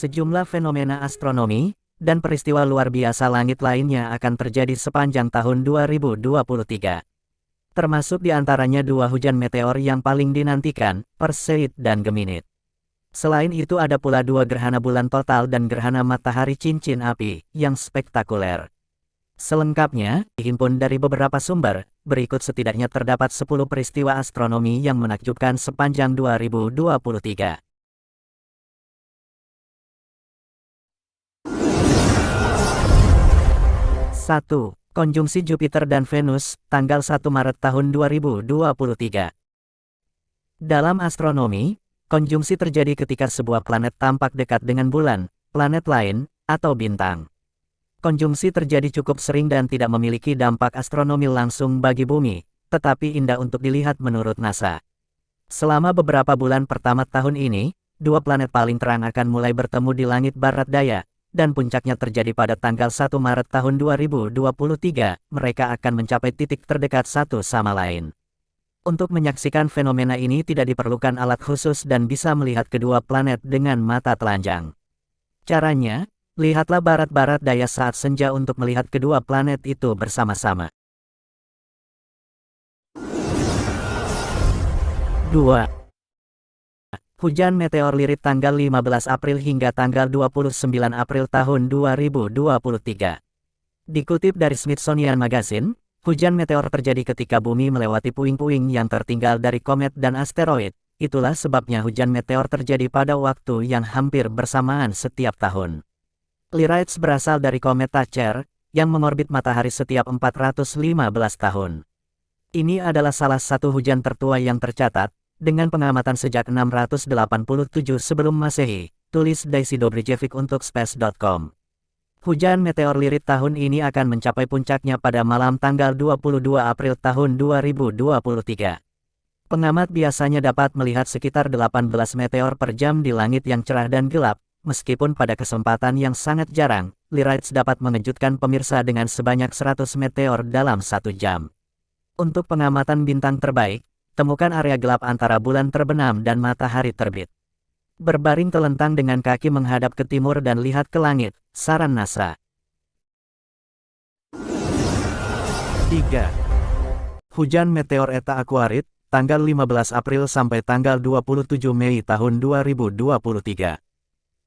Sejumlah fenomena astronomi dan peristiwa luar biasa langit lainnya akan terjadi sepanjang tahun 2023. Termasuk di antaranya dua hujan meteor yang paling dinantikan, Perseid dan Geminid. Selain itu ada pula dua gerhana bulan total dan gerhana matahari cincin api yang spektakuler. Selengkapnya, dihimpun dari beberapa sumber, berikut setidaknya terdapat 10 peristiwa astronomi yang menakjubkan sepanjang 2023. 1. Konjungsi Jupiter dan Venus, tanggal 1 Maret tahun 2023. Dalam astronomi, konjungsi terjadi ketika sebuah planet tampak dekat dengan bulan, planet lain, atau bintang. Konjungsi terjadi cukup sering dan tidak memiliki dampak astronomi langsung bagi bumi, tetapi indah untuk dilihat menurut NASA. Selama beberapa bulan pertama tahun ini, dua planet paling terang akan mulai bertemu di langit barat daya, dan puncaknya terjadi pada tanggal 1 Maret tahun 2023, mereka akan mencapai titik terdekat satu sama lain. Untuk menyaksikan fenomena ini tidak diperlukan alat khusus dan bisa melihat kedua planet dengan mata telanjang. Caranya, lihatlah barat-barat daya saat senja untuk melihat kedua planet itu bersama-sama. 2. Hujan meteor lirit tanggal 15 April hingga tanggal 29 April tahun 2023. Dikutip dari Smithsonian Magazine, hujan meteor terjadi ketika bumi melewati puing-puing yang tertinggal dari komet dan asteroid. Itulah sebabnya hujan meteor terjadi pada waktu yang hampir bersamaan setiap tahun. Lyrites berasal dari komet Thatcher, yang mengorbit matahari setiap 415 tahun. Ini adalah salah satu hujan tertua yang tercatat, dengan pengamatan sejak 687 sebelum Masehi, tulis Daisy Dobrojevic untuk Space.com. Hujan meteor lirit tahun ini akan mencapai puncaknya pada malam tanggal 22 April tahun 2023. Pengamat biasanya dapat melihat sekitar 18 meteor per jam di langit yang cerah dan gelap, meskipun pada kesempatan yang sangat jarang, Lyrites dapat mengejutkan pemirsa dengan sebanyak 100 meteor dalam satu jam. Untuk pengamatan bintang terbaik, temukan area gelap antara bulan terbenam dan matahari terbit. Berbaring telentang dengan kaki menghadap ke timur dan lihat ke langit, saran NASA. 3. Hujan meteor Eta Aquarid, tanggal 15 April sampai tanggal 27 Mei tahun 2023.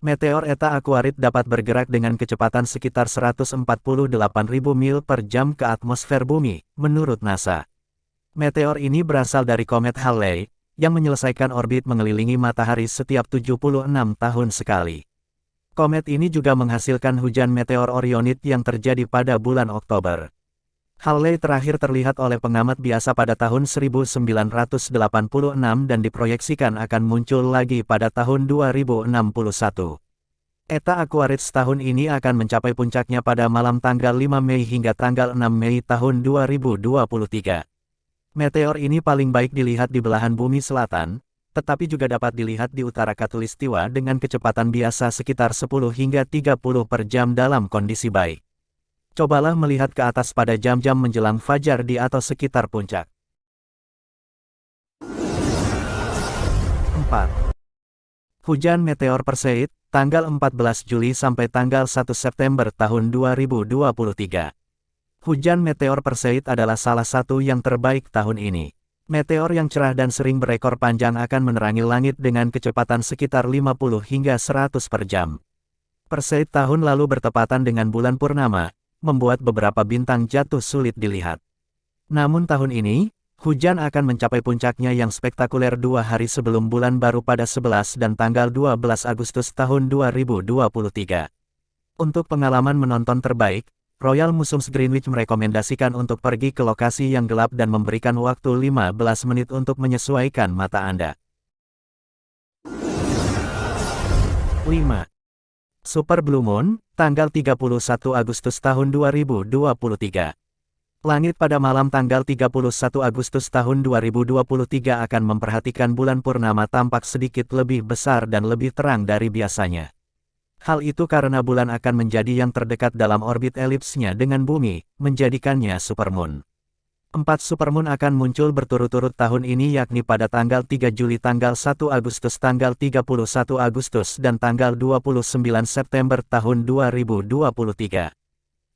Meteor Eta Aquarid dapat bergerak dengan kecepatan sekitar 148.000 mil per jam ke atmosfer bumi, menurut NASA. Meteor ini berasal dari komet Halley, yang menyelesaikan orbit mengelilingi matahari setiap 76 tahun sekali. Komet ini juga menghasilkan hujan meteor Orionid yang terjadi pada bulan Oktober. Halley terakhir terlihat oleh pengamat biasa pada tahun 1986 dan diproyeksikan akan muncul lagi pada tahun 2061. Eta Aquarids tahun ini akan mencapai puncaknya pada malam tanggal 5 Mei hingga tanggal 6 Mei tahun 2023. Meteor ini paling baik dilihat di belahan bumi selatan, tetapi juga dapat dilihat di utara Khatulistiwa dengan kecepatan biasa sekitar 10 hingga 30 per jam dalam kondisi baik. Cobalah melihat ke atas pada jam-jam menjelang fajar di atau sekitar puncak. 4. Hujan meteor Perseid, tanggal 14 Juli sampai tanggal 1 September tahun 2023. Hujan meteor Perseid adalah salah satu yang terbaik tahun ini. Meteor yang cerah dan sering berekor panjang akan menerangi langit dengan kecepatan sekitar 50 hingga 100 per jam. Perseid tahun lalu bertepatan dengan bulan purnama, membuat beberapa bintang jatuh sulit dilihat. Namun tahun ini, hujan akan mencapai puncaknya yang spektakuler 2 hari sebelum bulan baru pada 11 dan tanggal 12 Agustus tahun 2023. Untuk pengalaman menonton terbaik, Royal Museums Greenwich merekomendasikan untuk pergi ke lokasi yang gelap dan memberikan waktu 15 menit untuk menyesuaikan mata Anda. 5. Super Blue Moon, tanggal 31 Agustus tahun 2023. Langit pada malam tanggal 31 Agustus tahun 2023 akan memperhatikan bulan purnama tampak sedikit lebih besar dan lebih terang dari biasanya. Hal itu karena bulan akan menjadi yang terdekat dalam orbit elipsnya dengan bumi, menjadikannya supermoon. 4 supermoon akan muncul berturut-turut tahun ini yakni pada tanggal 3 Juli, tanggal 1 Agustus, tanggal 31 Agustus, dan tanggal 29 September tahun 2023.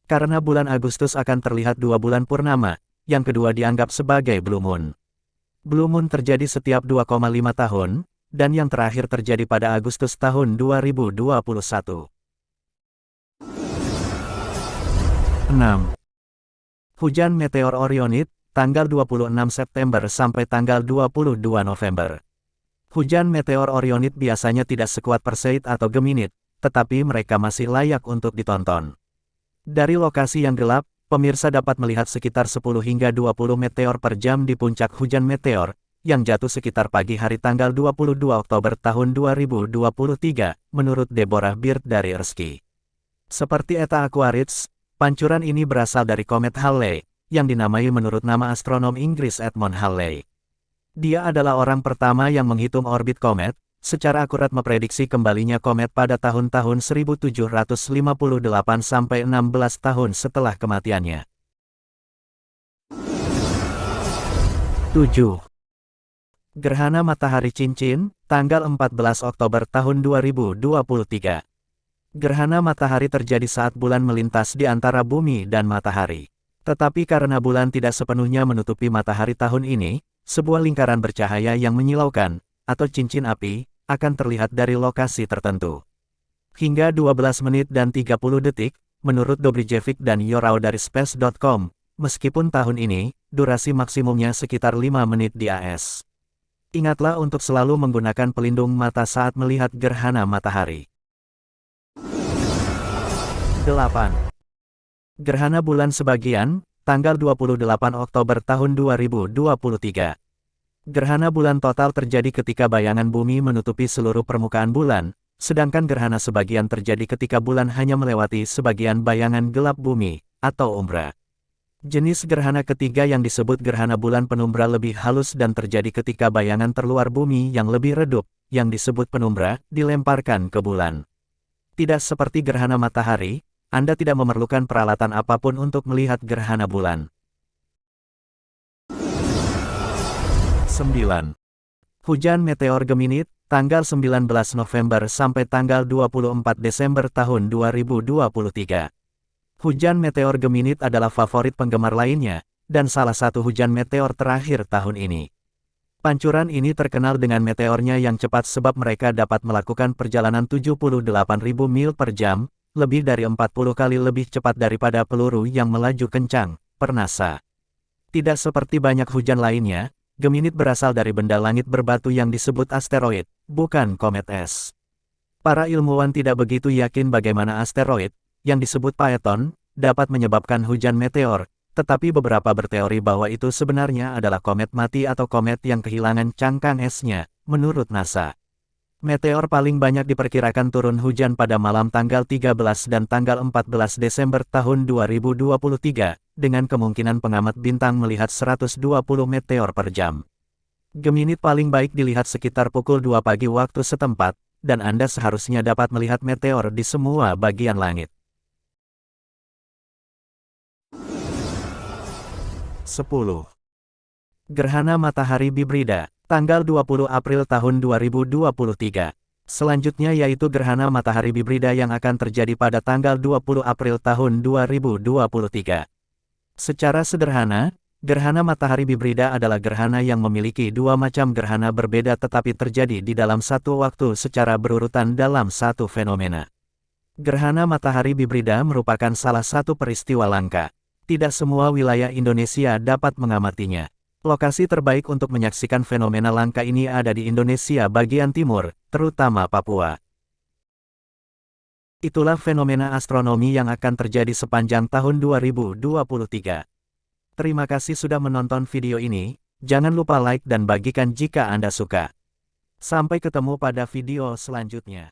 Karena bulan Agustus akan terlihat 2 bulan purnama, yang kedua dianggap sebagai blue moon. Blue moon terjadi setiap 2,5 tahun, dan yang terakhir terjadi pada Agustus tahun 2021. 6. Hujan meteor Orionid, tanggal 26 September sampai tanggal 22 November. Hujan meteor Orionid biasanya tidak sekuat Perseid atau Geminid, tetapi mereka masih layak untuk ditonton. Dari lokasi yang gelap, pemirsa dapat melihat sekitar 10 hingga 20 meteor per jam di puncak hujan meteor, yang jatuh sekitar pagi hari tanggal 22 Oktober tahun 2023, menurut Deborah Beard dari Earthsky. Seperti Eta Aquarids, pancuran ini berasal dari komet Halley, yang dinamai menurut nama astronom Inggris Edmond Halley. Dia adalah orang pertama yang menghitung orbit komet, secara akurat memprediksi kembalinya komet pada tahun-tahun 1758 sampai 16 tahun setelah kematiannya. 7. Gerhana Matahari Cincin, tanggal 14 Oktober tahun 2023. Gerhana matahari terjadi saat bulan melintas di antara bumi dan matahari. Tetapi karena bulan tidak sepenuhnya menutupi matahari tahun ini, sebuah lingkaran bercahaya yang menyilaukan, atau cincin api, akan terlihat dari lokasi tertentu. Hingga 12 menit dan 30 detik, menurut Dobrijevic dan Yorau dari Space.com, meskipun tahun ini, durasi maksimumnya sekitar 5 menit di AS. Ingatlah untuk selalu menggunakan pelindung mata saat melihat gerhana matahari. 8. Gerhana bulan sebagian, tanggal 28 Oktober tahun 2023. Gerhana bulan total terjadi ketika bayangan bumi menutupi seluruh permukaan bulan, sedangkan gerhana sebagian terjadi ketika bulan hanya melewati sebagian bayangan gelap bumi, atau umbra. Jenis gerhana ketiga yang disebut gerhana bulan penumbra lebih halus dan terjadi ketika bayangan terluar bumi yang lebih redup, yang disebut penumbra, dilemparkan ke bulan. Tidak seperti gerhana matahari, Anda tidak memerlukan peralatan apapun untuk melihat gerhana bulan. 9. Hujan meteor Geminid, tanggal 19 November sampai tanggal 24 Desember tahun 2023. Hujan meteor Geminid adalah favorit penggemar lainnya, dan salah satu hujan meteor terakhir tahun ini. Pancuran ini terkenal dengan meteornya yang cepat sebab mereka dapat melakukan perjalanan 78.000 mil per jam, lebih dari 40 kali lebih cepat daripada peluru yang melaju kencang, per NASA. Tidak seperti banyak hujan lainnya, Geminid berasal dari benda langit berbatu yang disebut asteroid, bukan komet es. Para ilmuwan tidak begitu yakin bagaimana asteroid, yang disebut Phaeton, dapat menyebabkan hujan meteor, tetapi beberapa berteori bahwa itu sebenarnya adalah komet mati atau komet yang kehilangan cangkang esnya, menurut NASA. Meteor paling banyak diperkirakan turun hujan pada malam tanggal 13 dan tanggal 14 Desember tahun 2023, dengan kemungkinan pengamat bintang melihat 120 meteor per jam. Geminid paling baik dilihat sekitar pukul 2 pagi waktu setempat, dan Anda seharusnya dapat melihat meteor di semua bagian langit. 10. Gerhana Matahari Bibrida, tanggal 20 April tahun 2023. Selanjutnya yaitu gerhana matahari Bibrida yang akan terjadi pada tanggal 20 April tahun 2023. Secara sederhana, gerhana matahari Bibrida adalah gerhana yang memiliki dua macam gerhana berbeda tetapi terjadi di dalam satu waktu secara berurutan dalam satu fenomena. Gerhana matahari Bibrida merupakan salah satu peristiwa langka. Tidak semua wilayah Indonesia dapat mengamatinya. Lokasi terbaik untuk menyaksikan fenomena langka ini ada di Indonesia bagian timur, terutama Papua. Itulah fenomena astronomi yang akan terjadi sepanjang tahun 2023. Terima kasih sudah menonton video ini, jangan lupa like dan bagikan jika Anda suka. Sampai ketemu pada video selanjutnya.